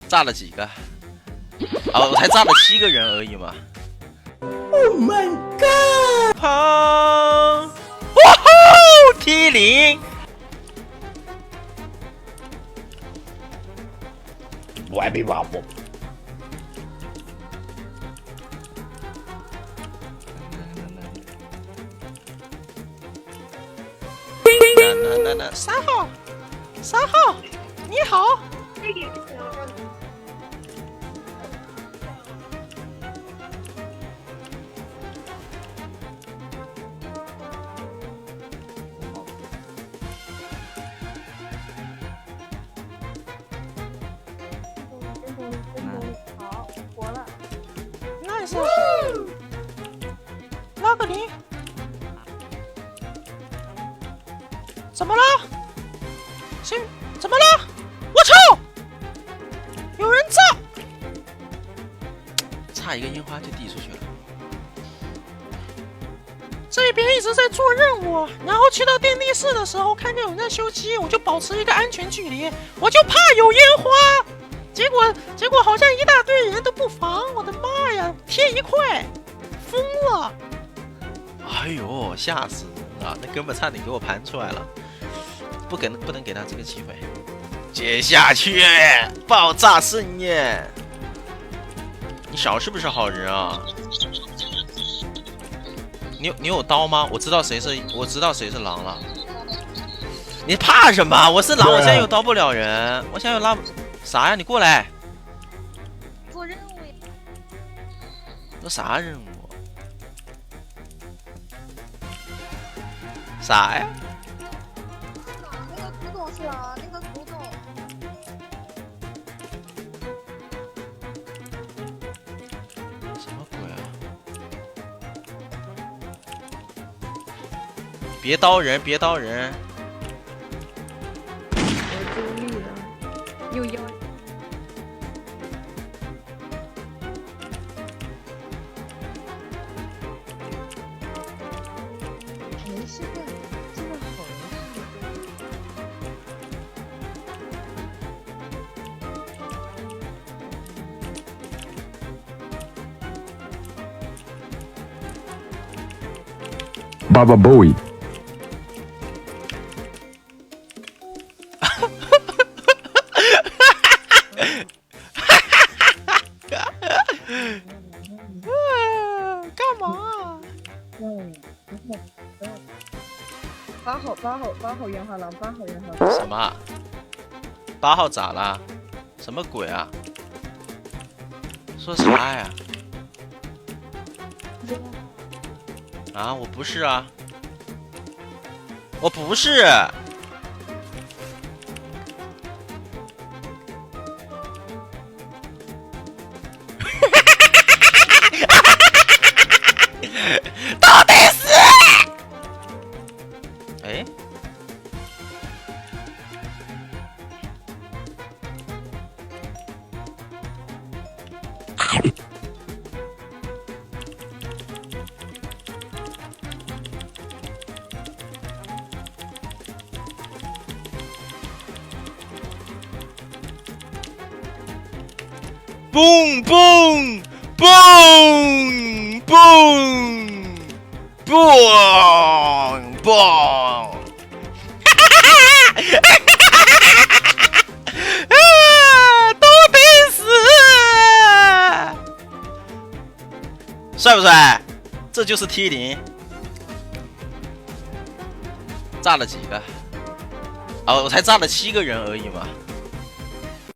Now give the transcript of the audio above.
炸了几个？哦，我才炸了7个人而已嘛。Oh my god！ 砰！哇吼！T0。我还没玩过。3号，3号，你好。好，活了。nice。拉个0。怎么了？谁？怎么了？我操！有人炸！差一个烟花就递出去了。这边一直在做任务，然后去到电力室的时候，看见有人在修机，我就保持一个安全距离，我就怕有烟花。结果好像一大堆人都不防，我的妈呀！贴一块，疯了！哎呦，吓死人了！那根本差点给我盘出来了。不能给他这个机会，接下去爆炸盛宴。你小是不是好人啊？你有刀吗？我知道谁是狼了。你怕什么？我是狼，我现在有刀不了人，我现在有拉啥呀？你过来。做任务呀。这啥任务？啥呀？那个古董是狼，那个古董。什么鬼啊？别刀人，别刀人！我助力了，又要。没事的，真的好人。Baba Bowie。干嘛？八号烟花狼，8号烟花狼。什么？8号咋了？什么鬼啊？说啥呀？啊，我不是啊，我不是。到底是？哎。嘣嘣嘣嘣嘣嘣！都得死！帅不帅？这就是 T0。炸了几个？哦，我才炸了7个人而已嘛。